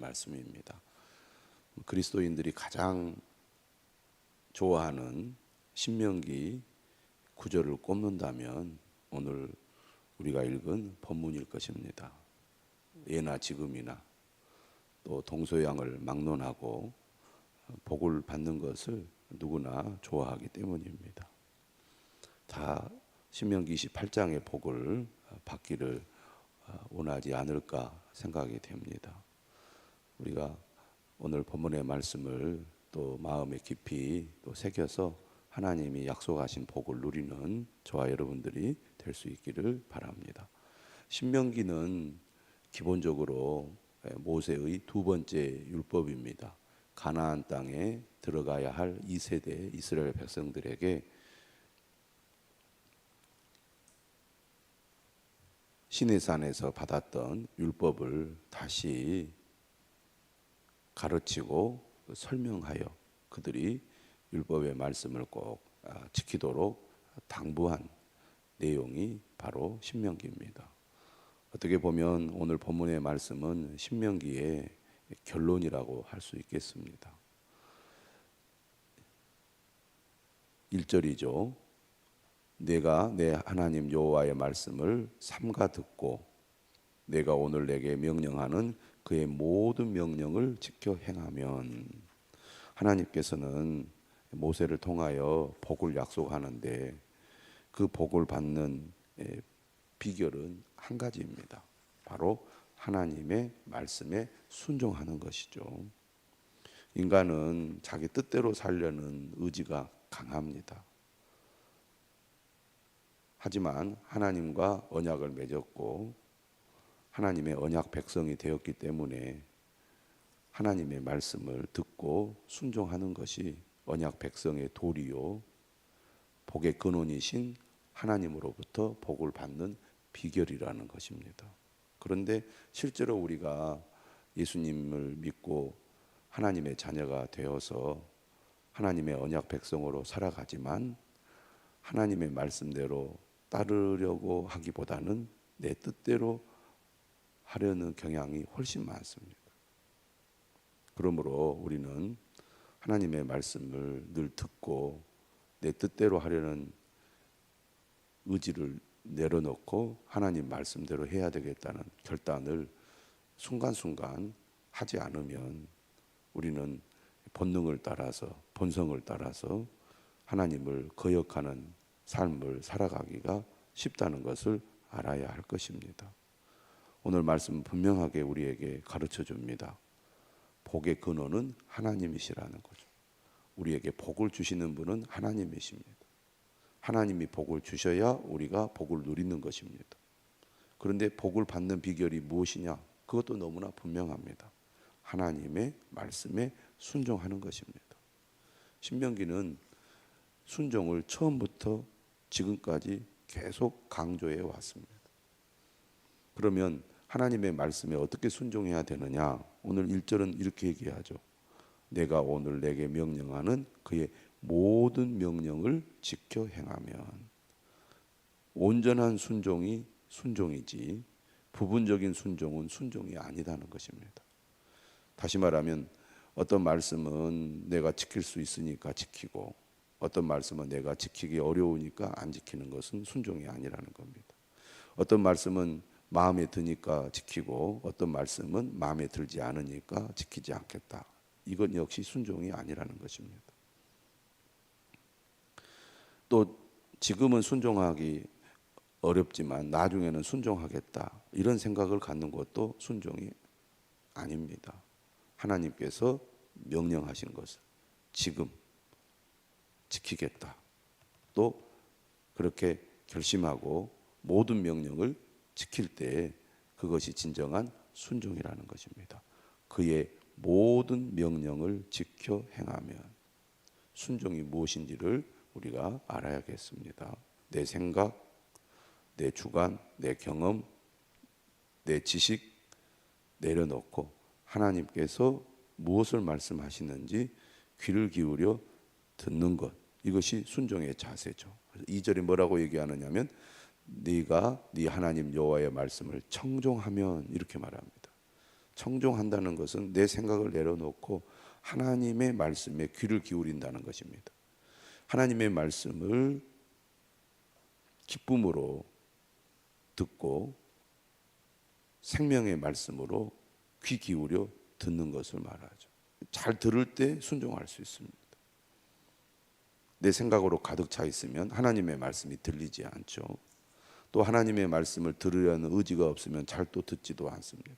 말씀입니다. 그리스도인들이 가장 좋아하는 신명기 구절을 꼽는다면 오늘 우리가 읽은 본문일 것입니다. 예나 지금이나 또 동서양을 막론하고 복을 받는 것을 누구나 좋아하기 때문입니다. 다 신명기 28장의 복을 받기를 원하지 않을까 생각이 됩니다. 우리가 오늘 본문의 말씀을 또 마음에 깊이 또 새겨서 하나님이 약속하신 복을 누리는 저와 여러분들이 될 수 있기를 바랍니다. 신명기는 기본적으로 모세의 두 번째 율법입니다. 가나안 땅에 들어가야 할 2세대 이스라엘 백성들에게 시내산에서 받았던 율법을 다시 가르치고 설명하여 그들이 율법의 말씀을 꼭 지키도록 당부한 내용이 바로 신명기입니다. 어떻게 보면 오늘 본문의 말씀은 신명기의 결론이라고 할 수 있겠습니다. 1절이죠. 내가 내 하나님 여호와의 말씀을 삼가 듣고 내가 오늘 내게 명령하는 그의 모든 명령을 지켜 행하면, 하나님께서는 모세를 통하여 복을 약속하는데 그 복을 받는 비결은 한 가지입니다. 바로 하나님의 말씀에 순종하는 것이죠. 인간은 자기 뜻대로 살려는 의지가 강합니다. 하지만 하나님과 언약을 맺었고 하나님의 언약 백성이 되었기 때문에 하나님의 말씀을 듣고 순종하는 것이 언약 백성의 도리요 복의 근원이신 하나님으로부터 복을 받는 비결이라는 것입니다. 그런데 실제로 우리가 예수님을 믿고 하나님의 자녀가 되어서 하나님의 언약 백성으로 살아가지만 하나님의 말씀대로 따르려고 하기보다는 내 뜻대로 하려는 경향이 훨씬 많습니다. 그러므로 우리는 하나님의 말씀을 늘 듣고 내 뜻대로 하려는 의지를 내려놓고 하나님 말씀대로 해야 되겠다는 결단을 순간순간 하지 않으면 우리는 본능을 따라서, 본성을 따라서 하나님을 거역하는 삶을 살아가기가 쉽다는 것을 알아야 할 것입니다. 오늘 말씀은 분명하게 우리에게 가르쳐 줍니다. 복의 근원은 하나님이시라는 거죠. 우리에게 복을 주시는 분은 하나님이십니다. 하나님이 복을 주셔야 우리가 복을 누리는 것입니다. 그런데 복을 받는 비결이 무엇이냐? 그것도 너무나 분명합니다. 하나님의 말씀에 순종하는 것입니다. 신명기는 순종을 처음부터 지금까지 계속 강조해 왔습니다. 그러면 하나님의 말씀에 어떻게 순종해야 되느냐? 오늘 1절은 이렇게 얘기하죠. 내가 오늘 내게 명령하는 그의 모든 명령을 지켜 행하면. 온전한 순종이 순종이지 부분적인 순종은 순종이 아니다는 것입니다. 다시 말하면 어떤 말씀은 내가 지킬 수 있으니까 지키고 어떤 말씀은 내가 지키기 어려우니까 안 지키는 것은 순종이 아니라는 겁니다. 어떤 말씀은 마음에 드니까 지키고 어떤 말씀은 마음에 들지 않으니까 지키지 않겠다. 이건 역시 순종이 아니라는 것입니다. 또 지금은 순종하기 어렵지만 나중에는 순종하겠다. 이런 생각을 갖는 것도 순종이 아닙니다. 하나님께서 명령하신 것을 지금 지키겠다. 또 그렇게 결심하고 모든 명령을 지킬 때 그것이 진정한 순종이라는 것입니다. 그의 모든 명령을 지켜 행하면. 순종이 무엇인지를 우리가 알아야겠습니다. 내 생각, 내 주관, 내 경험, 내 지식 내려놓고 하나님께서 무엇을 말씀하시는지 귀를 기울여 듣는 것, 이것이 순종의 자세죠. 2절에 뭐라고 얘기하느냐면 네가 네 하나님 여호와의 말씀을 청종하면, 이렇게 말합니다. 청종한다는 것은 내 생각을 내려놓고 하나님의 말씀에 귀를 기울인다는 것입니다. 하나님의 말씀을 기쁨으로 듣고 생명의 말씀으로 귀 기울여 듣는 것을 말하죠. 잘 들을 때 순종할 수 있습니다. 내 생각으로 가득 차 있으면 하나님의 말씀이 들리지 않죠. 또 하나님의 말씀을 들으려는 의지가 없으면 잘 또 듣지도 않습니다.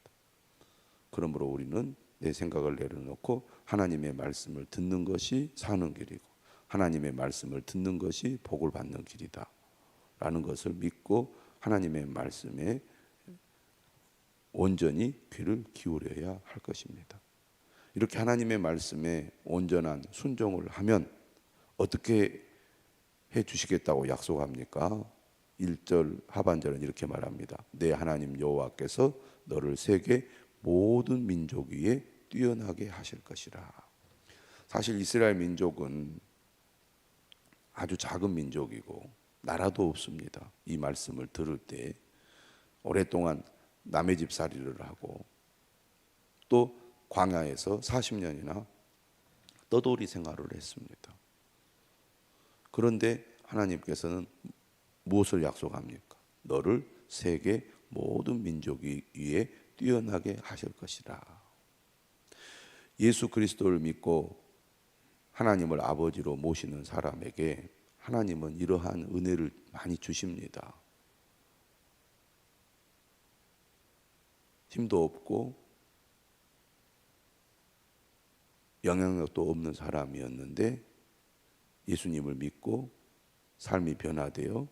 그러므로 우리는 내 생각을 내려놓고 하나님의 말씀을 듣는 것이 사는 길이고 하나님의 말씀을 듣는 것이 복을 받는 길이다 라는 것을 믿고 하나님의 말씀에 온전히 귀를 기울여야 할 것입니다. 이렇게 하나님의 말씀에 온전한 순종을 하면 어떻게 해 주시겠다고 약속합니까? 1절 하반절은 이렇게 말합니다. 내 하나님 여호와께서 너를 세계 모든 민족 위에 뛰어나게 하실 것이라. 사실 이스라엘 민족은 아주 작은 민족이고 나라도 없습니다. 이 말씀을 들을 때 오랫동안 남의 집 살이를 하고 또 광야에서 40년이나 떠돌이 생활을 했습니다. 그런데 하나님께서는 무엇을 약속합니까? 너를 세계 모든 민족 위에 뛰어나게 하실 것이라. 예수 그리스도를 믿고 하나님을 아버지로 모시는 사람에게 하나님은 이러한 은혜를 많이 주십니다. 힘도 없고 영향력도 없는 사람이었는데 예수님을 믿고 삶이 변화되어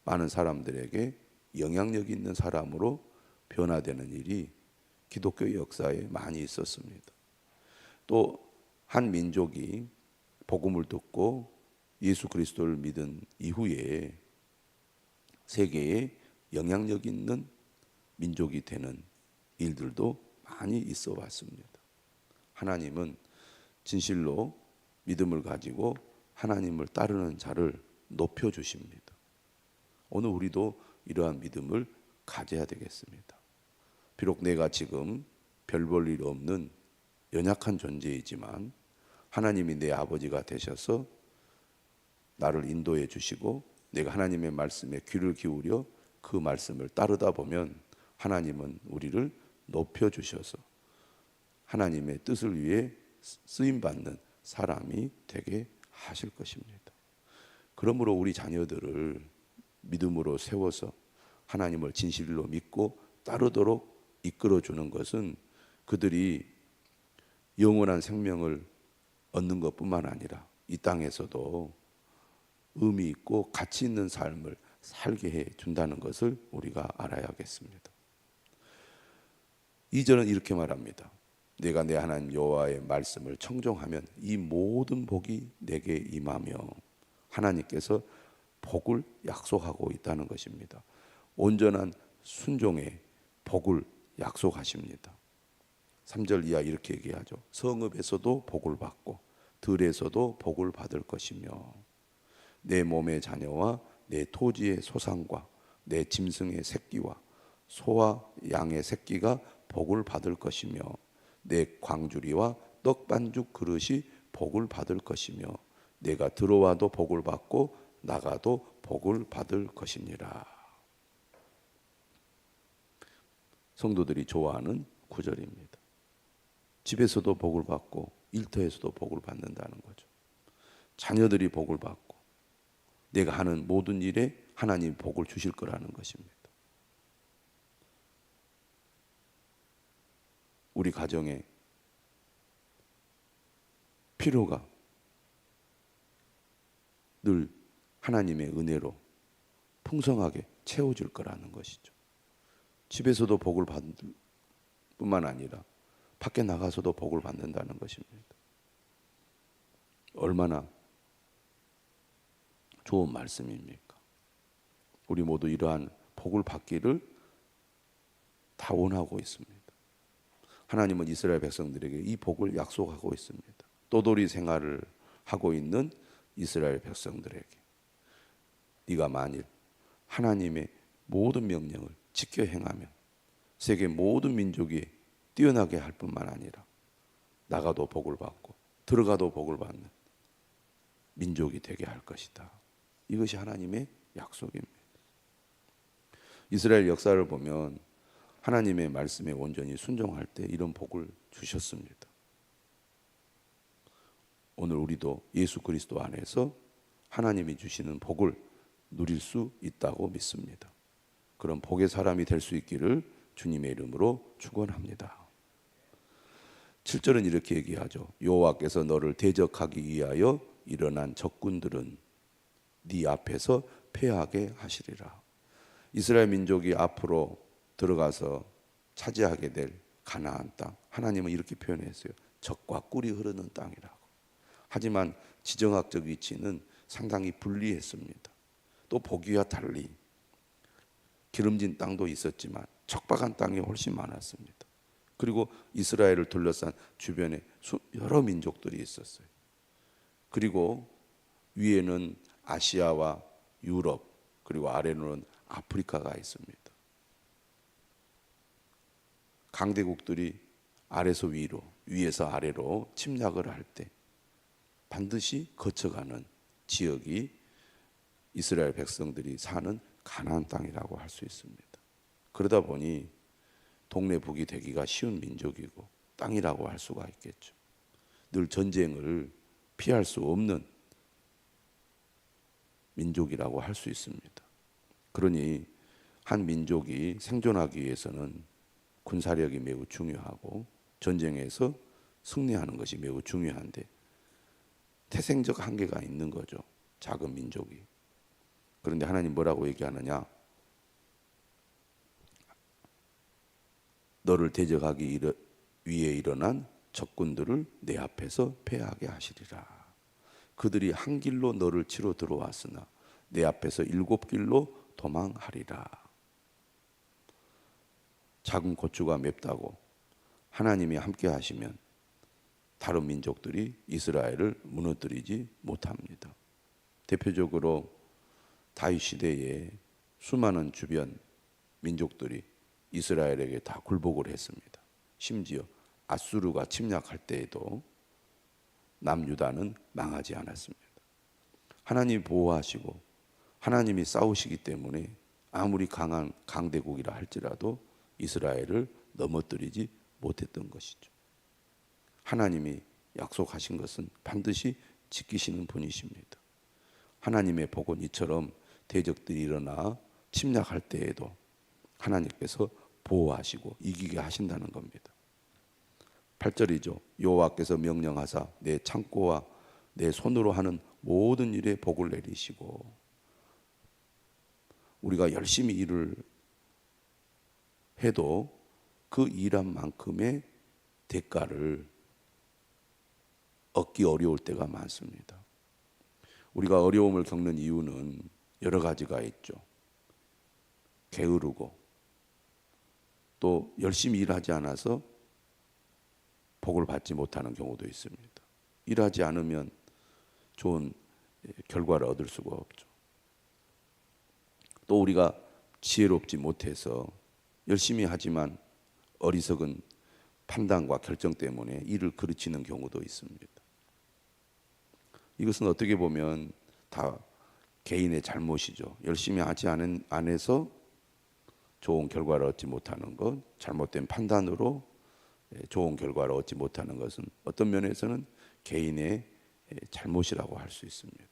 많은 사람들에게 영향력 있는 사람으로 변화되는 일이 기독교 역사에 많이 있었습니다. 또 한 민족이 복음을 듣고 예수 그리스도를 믿은 이후에 세계에 영향력 있는 민족이 되는 일들도 많이 있어 왔습니다. 하나님은 진실로 믿음을 가지고 하나님을 따르는 자를 높여 주십니다. 오늘 우리도 이러한 믿음을 가져야 되겠습니다. 비록 내가 지금 별 볼 일 없는 연약한 존재이지만 하나님이 내 아버지가 되셔서 나를 인도해 주시고 내가 하나님의 말씀에 귀를 기울여 그 말씀을 따르다 보면 하나님은 우리를 높여 주셔서 하나님의 뜻을 위해 쓰임 받는 사람이 되게 하실 것입니다. 그러므로 우리 자녀들을 믿음으로 세워서 하나님을 진실로 믿고 따르도록 이끌어 주는 것은 그들이 영원한 생명을 얻는 것뿐만 아니라 이 땅에서도 의미 있고 가치 있는 삶을 살게 해 준다는 것을 우리가 알아야겠습니다. 2절은 이렇게 말합니다. 내가 내 하나님 여호와의 말씀을 청종하면 이 모든 복이 내게 임하며 하나님께서 복을 약속하고 있다는 것입니다. 온전한 순종에 복을 약속하십니다. 3절 이하 이렇게 얘기하죠. 성읍에서도 복을 받고 들에서도 복을 받을 것이며 내 몸의 자녀와 내 토지의 소산과 내 짐승의 새끼와 소와 양의 새끼가 복을 받을 것이며 내 광주리와 떡반죽 그릇이 복을 받을 것이며 내가 들어와도 복을 받고 나가도 복을 받을 것이니라. 성도들이 좋아하는 구절입니다. 집에서도 복을 받고 일터에서도 복을 받는다는 거죠. 자녀들이 복을 받고 내가 하는 모든 일에 하나님 복을 주실 거라는 것입니다. 우리 가정에 필요가 늘 하나님의 은혜로 풍성하게 채워질 거라는 것이죠. 집에서도 복을 받을 뿐만 아니라 밖에 나가서도 복을 받는다는 것입니다. 얼마나 좋은 말씀입니까? 우리 모두 이러한 복을 받기를 다 원하고 있습니다. 하나님은 이스라엘 백성들에게 이 복을 약속하고 있습니다. 떠돌이 생활을 하고 있는 이스라엘 백성들에게 네가 만일 하나님의 모든 명령을 지켜 행하면 세계 모든 민족이 뛰어나게 할 뿐만 아니라 나가도 복을 받고 들어가도 복을 받는 민족이 되게 할 것이다. 이것이 하나님의 약속입니다. 이스라엘 역사를 보면 하나님의 말씀에 온전히 순종할 때 이런 복을 주셨습니다. 오늘 우리도 예수 그리스도 안에서 하나님이 주시는 복을 누릴 수 있다고 믿습니다. 그런 복의 사람이 될 수 있기를 주님의 이름으로 축원합니다. 7절은 이렇게 얘기하죠. 여호와께서 너를 대적하기 위하여 일어난 적군들은 네 앞에서 패하게 하시리라. 이스라엘 민족이 앞으로 들어가서 차지하게 될 가나안 땅, 하나님은 이렇게 표현했어요. 젖과 꿀이 흐르는 땅이라고. 하지만 지정학적 위치는 상당히 불리했습니다. 또 보기와 달리 기름진 땅도 있었지만 척박한 땅이 훨씬 많았습니다. 그리고 이스라엘을 둘러싼 주변에 여러 민족들이 있었어요. 그리고 위에는 아시아와 유럽, 그리고 아래로는 아프리카가 있습니다. 강대국들이 아래서 위로, 위에서 아래로 침략을 할 때 반드시 거쳐가는 지역이 이스라엘 백성들이 사는 가나안 땅이라고 할 수 있습니다. 그러다 보니 동네 북이 되기가 쉬운 민족이고 땅이라고 할 수가 있겠죠. 늘 전쟁을 피할 수 없는 민족이라고 할 수 있습니다. 그러니 한 민족이 생존하기 위해서는 군사력이 매우 중요하고 전쟁에서 승리하는 것이 매우 중요한데 태생적 한계가 있는 거죠. 작은 민족이. 그런데 하나님 뭐라고 얘기하느냐? 너를 대적하기 위해 일어난 적군들을 내 앞에서 패하게 하시리라. 그들이 한 길로 너를 치러 들어왔으나 내 앞에서 7길로 도망하리라. 작은 고추가 맵다고 하나님이 함께 하시면 다른 민족들이 이스라엘을 무너뜨리지 못합니다. 대표적으로 다윗 시대에 수많은 주변 민족들이 이스라엘에게 다 굴복을 했습니다. 심지어 아수르가 침략할 때에도 남유다는 망하지 않았습니다. 하나님이 보호하시고 하나님이 싸우시기 때문에 아무리 강한 강대국이라 할지라도 이스라엘을 넘어뜨리지 못했던 것이죠. 하나님이 약속하신 것은 반드시 지키시는 분이십니다. 하나님의 복은 이처럼 대적들이 일어나 침략할 때에도 하나님께서 보호하시고 이기게 하신다는 겁니다. 8절이죠. 여호와께서 명령하사 내 창고와 내 손으로 하는 모든 일에 복을 내리시고, 우리가 열심히 일을 해도 그 일한 만큼의 대가를 얻기 어려울 때가 많습니다. 우리가 어려움을 겪는 이유는 여러 가지가 있죠. 게으르고 또 열심히 일하지 않아서 복을 받지 못하는 경우도 있습니다. 일하지 않으면 좋은 결과를 얻을 수가 없죠. 또 우리가 지혜롭지 못해서 열심히 하지만 어리석은 판단과 결정 때문에 일을 그르치는 경우도 있습니다. 이것은 어떻게 보면 다 개인의 잘못이죠. 열심히 하지 않아서 좋은 결과를 얻지 못하는 것, 잘못된 판단으로 좋은 결과를 얻지 못하는 것은 어떤 면에서는 개인의 잘못이라고 할 수 있습니다.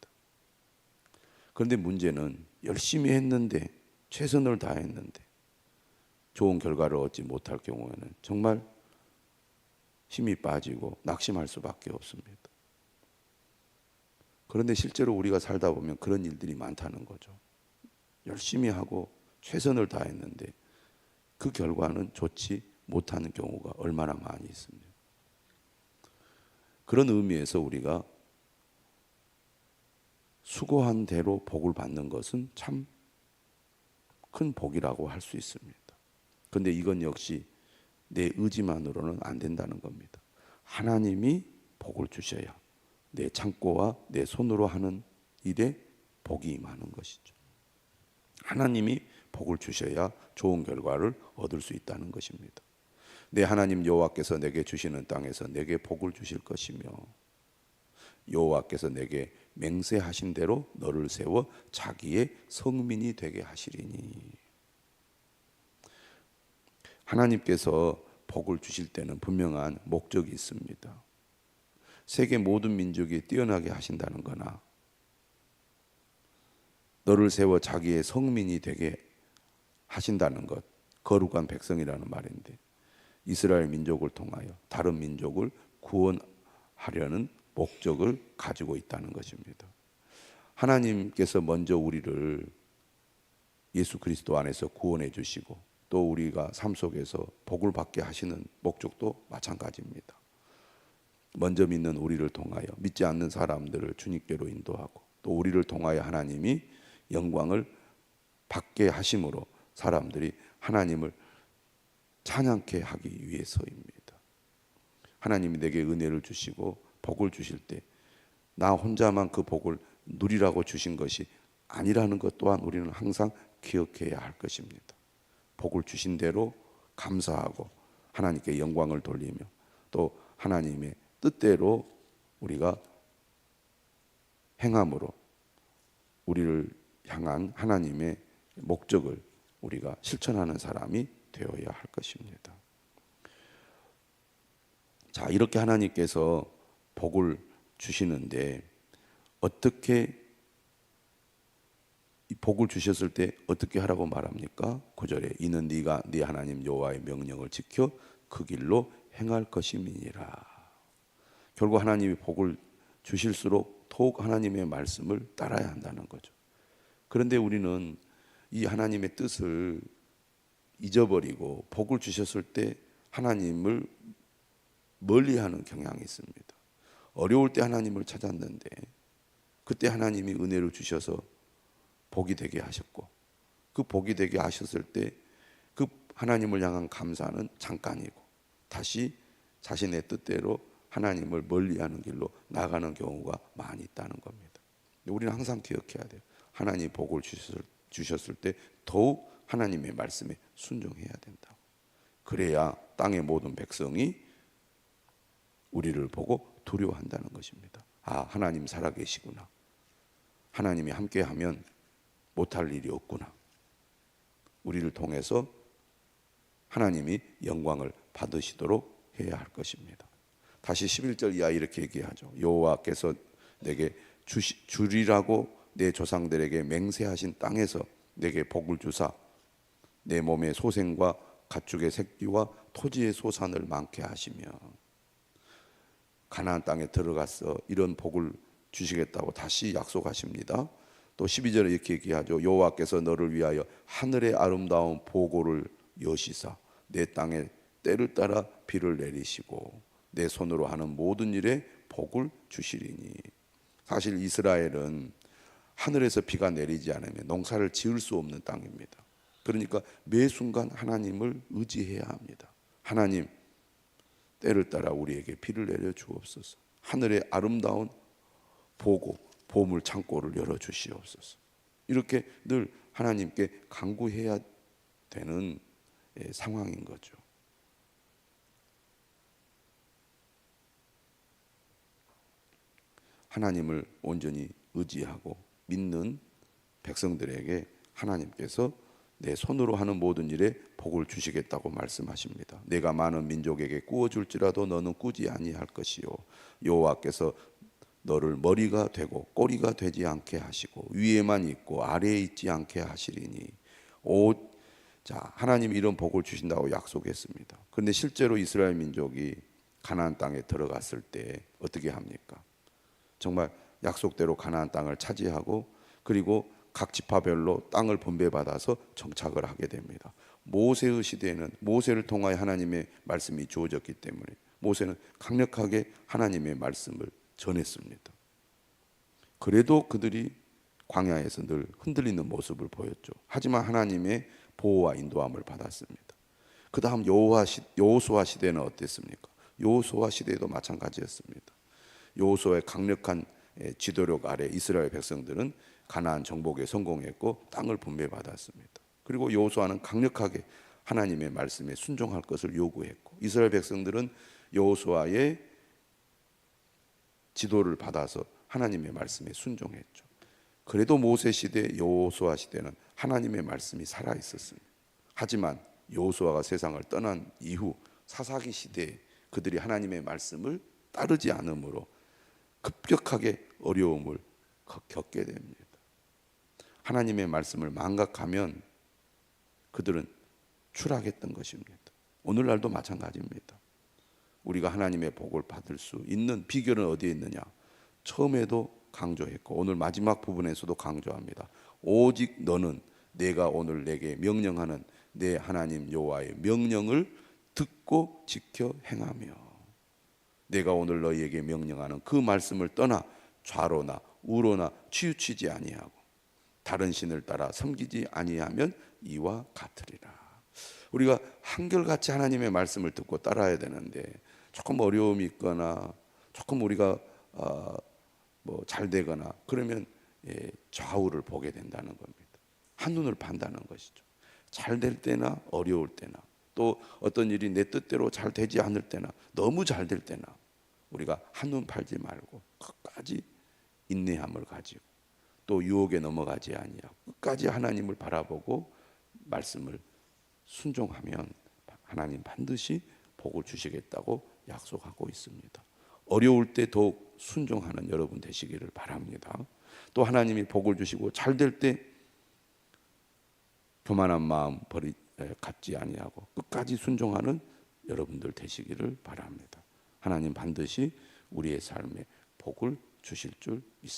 그런데 문제는 열심히 했는데, 최선을 다했는데 좋은 결과를 얻지 못할 경우에는 정말 힘이 빠지고 낙심할 수밖에 없습니다. 그런데 실제로 우리가 살다 보면 그런 일들이 많다는 거죠. 열심히 하고 최선을 다했는데 그 결과는 좋지 못하는 경우가 얼마나 많이 있습니다. 그런 의미에서 우리가 수고한 대로 복을 받는 것은 참 큰 복이라고 할 수 있습니다. 그런데 이건 역시 내 의지만으로는 안 된다는 겁니다. 하나님이 복을 주셔야 내 창고와 내 손으로 하는 일에 복이 임하는 것이죠. 하나님이 복을 주셔야 좋은 결과를 얻을 수 있다는 것입니다. 내 하나님 여호와께서 내게 주시는 땅에서 내게 복을 주실 것이며 여호와께서 내게 맹세하신 대로 너를 세워 자기의 성민이 되게 하시리니. 하나님께서 복을 주실 때는 분명한 목적이 있습니다. 세계 모든 민족이 뛰어나게 하신다는 거나 너를 세워 자기의 성민이 되게 하신다는 것, 거룩한 백성이라는 말인데 이스라엘 민족을 통하여 다른 민족을 구원하려는 목적을 가지고 있다는 것입니다. 하나님께서 먼저 우리를 예수 그리스도 안에서 구원해 주시고 또 우리가 삶 속에서 복을 받게 하시는 목적도 마찬가지입니다. 먼저 믿는 우리를 통하여 믿지 않는 사람들을 주님께로 인도하고 또 우리를 통하여 하나님이 영광을 받게 하심으로 사람들이 하나님을 찬양케 하기 위해서입니다. 하나님이 내게 은혜를 주시고 복을 주실 때 나 혼자만 그 복을 누리라고 주신 것이 아니라는 것 또한 우리는 항상 기억해야 할 것입니다. 복을 주신 대로 감사하고 하나님께 영광을 돌리며 또 하나님의 뜻대로 우리가 행함으로 우리를 향한 하나님의 목적을 우리가 실천하는 사람이 되어야 할 것입니다. 자, 이렇게 하나님께서 복을 주시는데 어떻게 이 복을 주셨을 때 어떻게 하라고 말합니까? 9절에 이는 네가 네 하나님 여호와의 명령을 지켜 그 길로 행할 것임이니라. 결국 하나님이 복을 주실수록 더욱 하나님의 말씀을 따라야 한다는 거죠. 그런데 우리는 이 하나님의 뜻을 잊어버리고 복을 주셨을 때 하나님을 멀리하는 경향이 있습니다. 어려울 때 하나님을 찾았는데 그때 하나님이 은혜를 주셔서 복이 되게 하셨고 그 복이 되게 하셨을 때 그 하나님을 향한 감사는 잠깐이고 다시 자신의 뜻대로 하나님을 멀리하는 길로 나가는 경우가 많이 있다는 겁니다. 우리는 항상 기억해야 돼요. 하나님이 복을 주셨을 때 더욱 하나님의 말씀에 순종해야 된다고. 그래야 땅의 모든 백성이 우리를 보고 두려워한다는 것입니다. 아, 하나님 살아계시구나. 하나님이 함께하면 못할 일이 없구나. 우리를 통해서 하나님이 영광을 받으시도록 해야 할 것입니다. 다시 11절 이하 이렇게 얘기하죠. 여호와께서 내게 주리라고 내 조상들에게 맹세하신 땅에서 내게 복을 주사 내 몸의 소생과 가축의 새끼와 토지의 소산을 많게 하시며 가나안 땅에 들어가서 이런 복을 주시겠다고 다시 약속하십니다. 또 12절에 이렇게 얘기하죠. 여호와께서 너를 위하여 하늘의 아름다운 보고를 여시사 내 땅에 때를 따라 비를 내리시고 내 손으로 하는 모든 일에 복을 주시리니. 사실 이스라엘은 하늘에서 비가 내리지 않으면 농사를 지을 수 없는 땅입니다. 그러니까 매 순간 하나님을 의지해야 합니다. 하나님 때를 따라 우리에게 비를 내려 주옵소서. 하늘의 아름다운 보고 보물 창고를 열어 주시옵소서. 이렇게 늘 하나님께 간구해야 되는 상황인 거죠. 하나님을 온전히 의지하고 믿는 백성들에게 하나님께서 내 손으로 하는 모든 일에 복을 주시겠다고 말씀하십니다. 내가 많은 민족에게 꾸어줄지라도 너는 꾸지 아니할 것이요 여호와께서 너를 머리가 되고 꼬리가 되지 않게 하시고 위에만 있고 아래에 있지 않게 하시리니. 자, 하나님이 이런 복을 주신다고 약속했습니다. 그런데 실제로 이스라엘 민족이 가나안 땅에 들어갔을 때 어떻게 합니까? 정말 약속대로 가나안 땅을 차지하고 그리고 각 지파별로 땅을 분배받아서 정착을 하게 됩니다. 모세의 시대에는 모세를 통하여 하나님의 말씀이 주어졌기 때문에 모세는 강력하게 하나님의 말씀을 전했습니다. 그래도 그들이 광야에서 늘 흔들리는 모습을 보였죠. 하지만 하나님의 보호와 인도함을 받았습니다. 그 다음 여호수아 시대는 어땠습니까? 여호수아 시대도 마찬가지였습니다. 여호수아의 강력한 지도력 아래 이스라엘 백성들은 가나안 정복에 성공했고 땅을 분배받았습니다. 그리고 여호수아는 강력하게 하나님의 말씀에 순종할 것을 요구했고 이스라엘 백성들은 여호수아의 지도를 받아서 하나님의 말씀에 순종했죠. 그래도 모세 시대, 여호수아 시대는 하나님의 말씀이 살아 있었습니다. 하지만 여호수아가 세상을 떠난 이후 사사기 시대에 그들이 하나님의 말씀을 따르지 않으므로 급격하게 어려움을 겪게 됩니다. 하나님의 말씀을 망각하면 그들은 추락했던 것입니다. 오늘날도 마찬가지입니다. 우리가 하나님의 복을 받을 수 있는 비결은 어디에 있느냐? 처음에도 강조했고 오늘 마지막 부분에서도 강조합니다. 오직 너는 내가 오늘 내게 명령하는 내 하나님 여호와의 명령을 듣고 지켜 행하며, 내가 오늘 너희에게 명령하는 그 말씀을 떠나 좌로나 우로나 치우치지 아니하고 다른 신을 따라 섬기지 아니하면 이와 같으리라. 우리가 한결같이 하나님의 말씀을 듣고 따라야 되는데 조금 어려움이 있거나 조금 우리가 잘 되거나 그러면 좌우를 보게 된다는 겁니다. 한눈을 판다는 것이죠. 잘 될 때나 어려울 때나 또 어떤 일이 내 뜻대로 잘 되지 않을 때나 너무 잘 될 때나 우리가 한눈 팔지 말고 끝까지 인내함을 가지고 또 유혹에 넘어가지 아니하고 끝까지 하나님을 바라보고 말씀을 순종하면 하나님 반드시 복을 주시겠다고 약속하고 있습니다. 어려울 때 더욱 순종하는 여러분 되시기를 바랍니다. 또 하나님이 복을 주시고 잘 될 때 교만한 마음 갖지 아니하고 끝까지 순종하는 여러분들 되시기를 바랍니다. 하나님 반드시 우리의 삶에 복을 주실 줄 믿습니다.